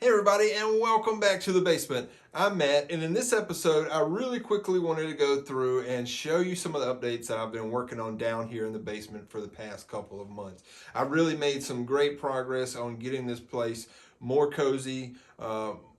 Hey everybody, and welcome back to the basement. I'm Matt, and in this episode I really quickly wanted to go through and show you some of the updates that I've been working on down here in the basement for the past couple of months. I've really made some great progress on getting this place more cozy,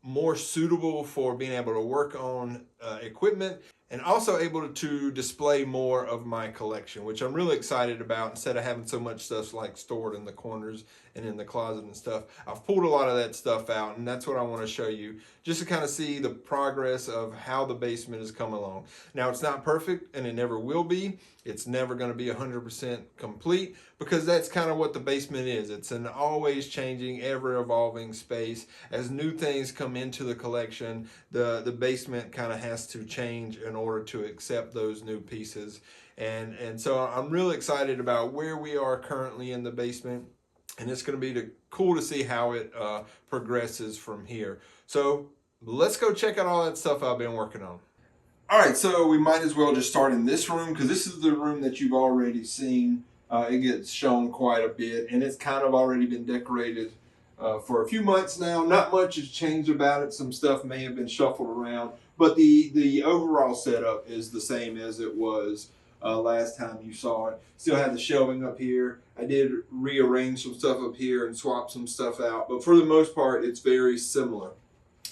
more suitable for being able to work on equipment, and also able to display more of my collection, which I'm really excited about. Instead of having so much stuff like stored in the corners and in the closet and stuff, I've pulled a lot of that stuff out, and that's what I want to show you, just to kind of see the progress of how the basement has come along. Now, it's not perfect, and it never will be. It's never going to be 100% complete, because that's kind of what the basement is. It's an always changing, ever evolving space. As new things come into the collection, the basement kind of has to change in order to accept those new pieces. And so I'm really excited about where we are currently in the basement, and it's going to be cool to see how it progresses from here. So let's go check out all that stuff I've been working on. All right, so we might as well just start in this room, because this is the room that you've already seen. It gets shown quite a bit, and it's kind of already been decorated for a few months now. Not much has changed about it. Some stuff may have been shuffled around, but the overall setup is the same as it was last time you saw it. Still have the shelving up here. I did rearrange some stuff up here and swap some stuff out, but for the most part, it's very similar.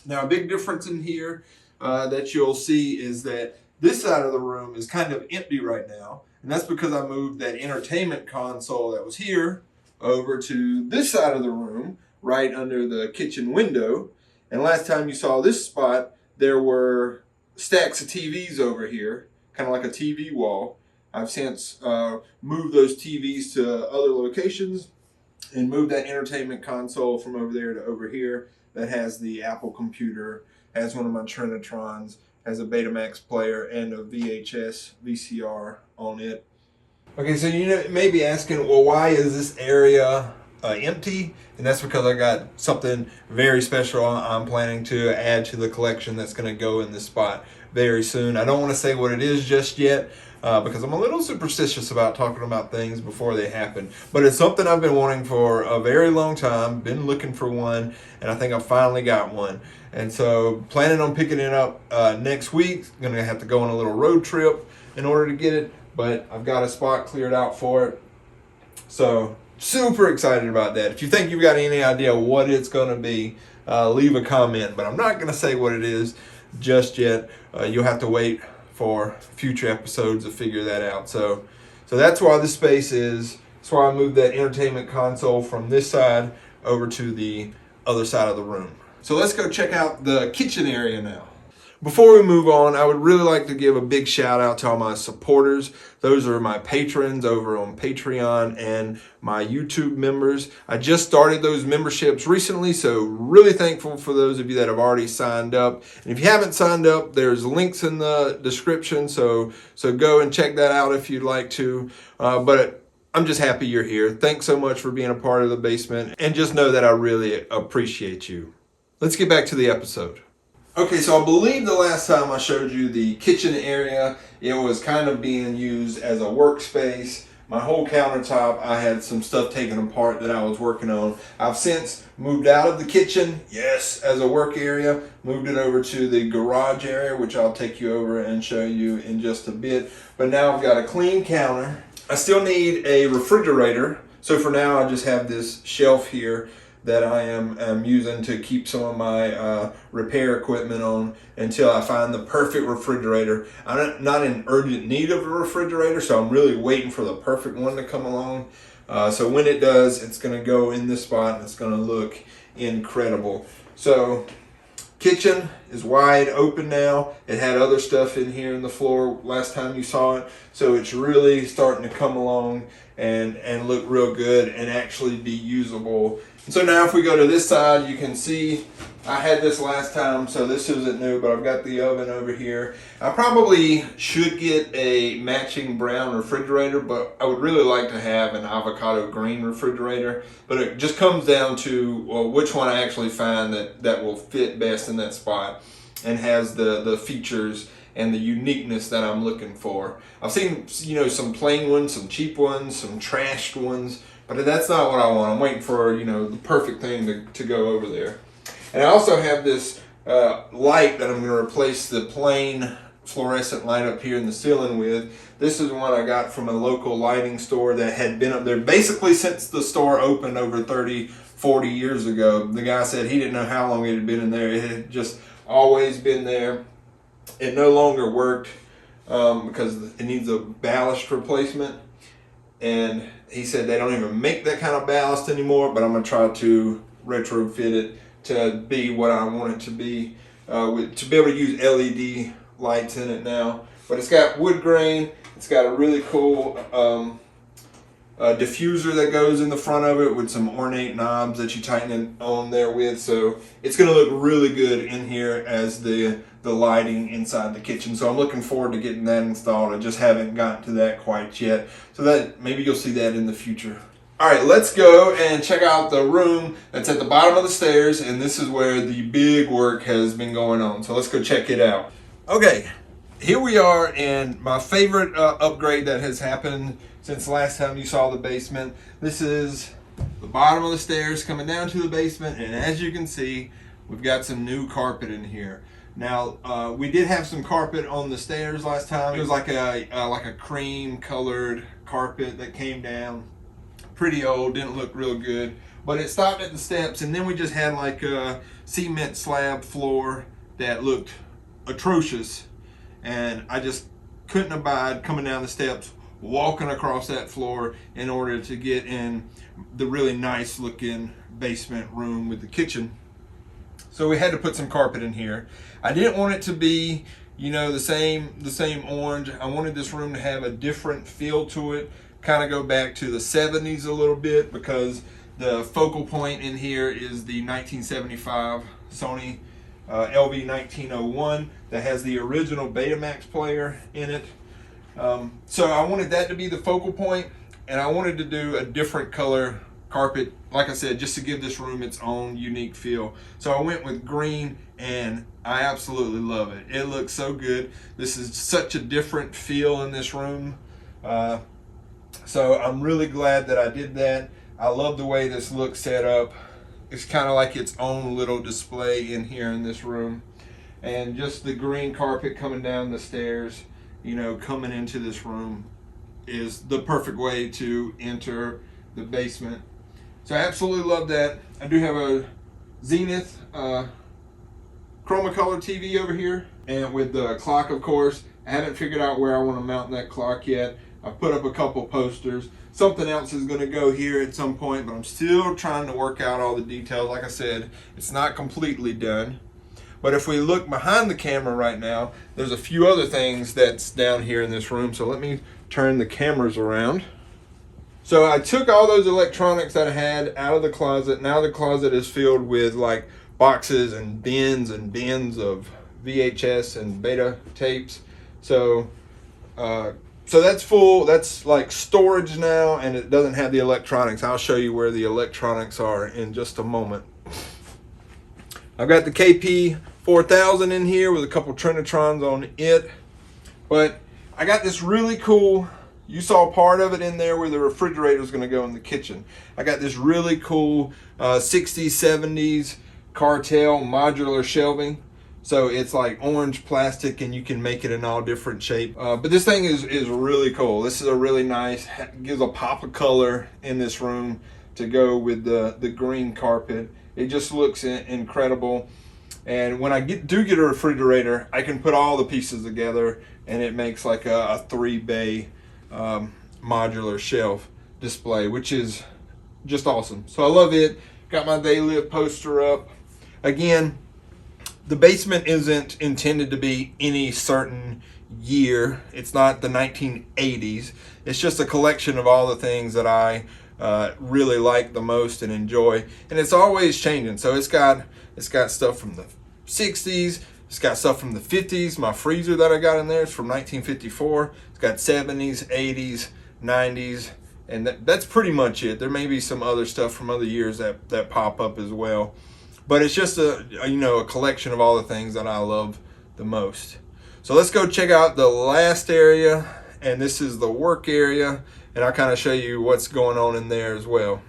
Now, a big difference in here that you'll see is that this side of the room is kind of empty right now, and that's because I moved that entertainment console that was here over to this side of the room, right under the kitchen window. And last time you saw this spot, there were stacks of TVs over here, kind of like a TV wall. I've since moved those TVs to other locations and moved that entertainment console from over there to over here that has the Apple computer, has one of my Trinitrons, has a Betamax player and a VHS VCR on it. Okay, so you may be asking, well, why is this area empty? And that's because I got something very special I'm planning to add to the collection that's going to go in this spot very soon. I don't want to say what it is just yet, because I'm a little superstitious about talking about things before they happen. But it's something I've been wanting for a very long time, been looking for one, and I think I finally got one. And so planning on picking it up next week. Going to have to go on a little road trip in order to get it, but I've got a spot cleared out for it. So super excited about that. If you think you've got any idea what it's going to be, leave a comment, but I'm not going to say what it is just yet. You'll have to wait for future episodes to figure that out. So that's why this space is. That's why I moved that entertainment console from this side over to the other side of the room. So let's go check out the kitchen area now. Before we move on, I would really like to give a big shout out to all my supporters. Those are my patrons over on Patreon and my YouTube members. I just started those memberships recently, so really thankful for those of you that have already signed up. And if you haven't signed up, there's links in the description, so go and check that out if you'd like to. But I'm just happy you're here. Thanks so much for being a part of the basement, and just know that I really appreciate you. Let's get back to the episode. Okay, so I believe the last time I showed you the kitchen area, it was kind of being used as a workspace. My whole countertop, I had some stuff taken apart that I was working on. I've since moved out of the kitchen, yes, as a work area, moved it over to the garage area, which I'll take you over and show you in just a bit. But now I've got a clean counter. I still need a refrigerator, so for now I just have this shelf here that I am using to keep some of my repair equipment on until I find the perfect refrigerator. I'm not in urgent need of a refrigerator, so I'm really waiting for the perfect one to come along. So when it does, it's going to go in this spot and it's going to look incredible. So kitchen is wide open now. It had other stuff in here in the floor last time you saw it, so it's really starting to come along and look real good and actually be usable. So now if we go to this side, you can see I had this last time, so this isn't new, but I've got the oven over here. I probably should get a matching brown refrigerator, but I would really like to have an avocado green refrigerator. But it just comes down to which one I actually find that will fit best in that spot and has the features and the uniqueness that I'm looking for. I've seen, some plain ones, some cheap ones, some trashed ones, but that's not what I want. I'm waiting for, the perfect thing to go over there. And I also have this light that I'm going to replace the plain fluorescent light up here in the ceiling with. This is one I got from a local lighting store that had been up there basically since the store opened over 30-40 years ago. The guy said he didn't know how long it had been in there. It had just always been there. It no longer worked because it needs a ballast replacement, and he said they don't even make that kind of ballast anymore, but I'm going to try to retrofit it to be what I want it to be, to be able to use LED lights in it now. But it's got wood grain. It's got a really cool diffuser that goes in the front of it with some ornate knobs that you tighten it on there with. So it's going to look really good in here as the lighting inside the kitchen. So I'm looking forward to getting that installed. I just haven't gotten to that quite yet. So that maybe you'll see that in the future. All right, let's go and check out the room that's at the bottom of the stairs, and this is where the big work has been going on. So let's go check it out. Okay, here we are in my favorite upgrade that has happened since the last time you saw the basement. This is the bottom of the stairs coming down to the basement, and as you can see, we've got some new carpet in here. Now, we did have some carpet on the stairs last time. It was like a cream colored carpet that came down. Pretty old, didn't look real good, but it stopped at the steps, and then we just had like a cement slab floor that looked atrocious, and I just couldn't abide coming down the steps, walking across that floor in order to get in the really nice looking basement room with the kitchen. So we had to put some carpet in here. I didn't want it to be, you know, the same orange. I wanted this room to have a different feel to it, kind of go back to the 70s a little bit, because the focal point in here is the 1975 Sony LV 1901 that has the original Betamax player in it. So I wanted that to be the focal point, and I wanted to do a different color carpet, like I said, just to give this room its own unique feel. So I went with green, and I absolutely love it. It looks so good. This is such a different feel in this room. So I'm really glad that I did that. I love the way this looks set up. It's kind of like its own little display in here in this room. And just the green carpet coming down the stairs, you know, coming into this room is the perfect way to enter the basement. So I absolutely love that. I do have a Zenith chroma color TV over here, and with the clock, of course. I haven't figured out where I want to mount that clock yet. I've put up a couple posters. Something else is going to go here at some point, but I'm still trying to work out all the details. Like I said, it's not completely done. But if we look behind the camera right now, there's a few other things that's down here in this room. So let me turn the cameras around. So I took all those electronics that I had out of the closet. Now the closet is filled with like boxes and bins of VHS and beta tapes. So that's full. That's like storage now, and it doesn't have the electronics. I'll show you where the electronics are in just a moment. I've got the KP 4000 in here with a couple Trinitrons on it, but I got this really cool, you saw part of it in there where the refrigerator is going to go in the kitchen. I got this really cool 60s, 70s cartel modular shelving. So it's like orange plastic, and you can make it in all different shapes. But this thing is really cool. This is a really nice, gives a pop of color in this room to go with the green carpet. It just looks incredible. And when I do get a refrigerator, I can put all the pieces together, and it makes like a 3-bay modular shelf display, which is just awesome. So I love it. Got my They Live poster up. Again, the basement isn't intended to be any certain year. It's not the 1980s. It's just a collection of all the things that I really like the most and enjoy. And it's always changing. So it's got stuff from the 60s. It's got stuff from the 50s. My freezer that I got in there is from 1954. It's got 70s, 80s, 90s. And that's pretty much it. There may be some other stuff from other years that pop up as well. But it's just a collection of all the things that I love the most. So let's go check out the last area, and this is the work area, and I'll kind of show you what's going on in there as well.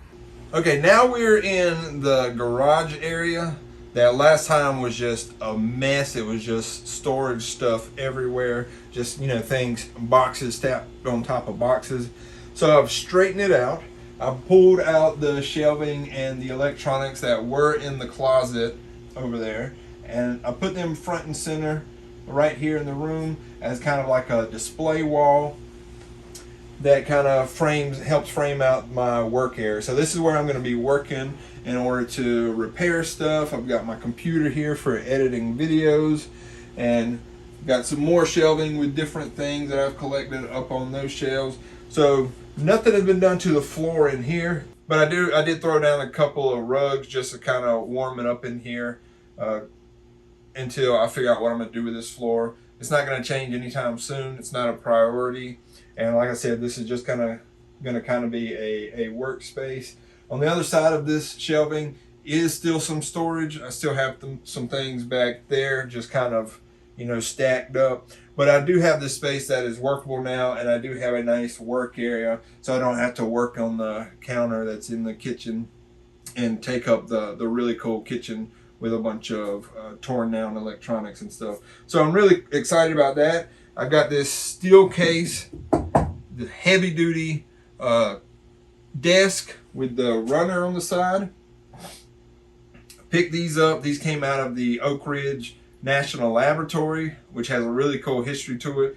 Okay, now we're in the garage area. That last time was just a mess. It was just storage stuff everywhere. Just, you know, things, boxes stacked on top of boxes. So I've straightened it out. I pulled out the shelving and the electronics that were in the closet over there, and I put them front and center right here in the room as kind of like a display wall that kind of helps frame out my work area. So this is where I'm going to be working in order to repair stuff. I've got my computer here for editing videos, and got some more shelving with different things that I've collected up on those shelves. So nothing has been done to the floor in here, but I did throw down a couple of rugs just to kind of warm it up in here until I figure out what I'm going to do with this floor. It's not going to change anytime soon. It's not a priority. And like I said, this is just going to be a workspace. On the other side of this shelving is still some storage. I still have some things back there just kind of, you know, stacked up. But I do have this space that is workable now, and I do have a nice work area, so I don't have to work on the counter that's in the kitchen and take up the really cool kitchen with a bunch of torn down electronics and stuff. So I'm really excited about that. I've got this steel case, the heavy duty desk with the runner on the side. Picked these up. These came out of the Oak Ridge National Laboratory, which has a really cool history to it.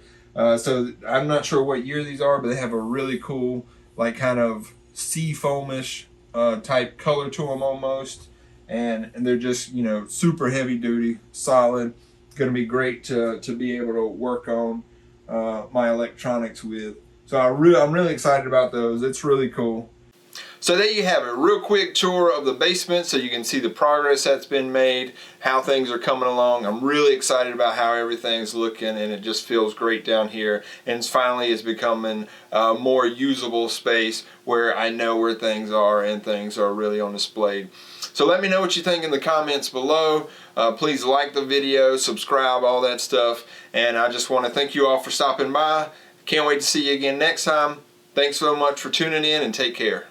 So I'm not sure what year these are, but they have a really cool, like, kind of sea foamish type color to them almost. And they're just, you know, super heavy duty, solid. Going to be great to be able to work on my electronics with. So I'm really excited about those. It's really cool. So there you have it, real quick tour of the basement so you can see the progress that's been made, how things are coming along. I'm really excited about how everything's looking, and it just feels great down here. And finally it's becoming a more usable space where I know where things are and things are really on display. So let me know what you think in the comments below. Please like the video, subscribe, all that stuff. And I just want to thank you all for stopping by. Can't wait to see you again next time. Thanks so much for tuning in, and take care.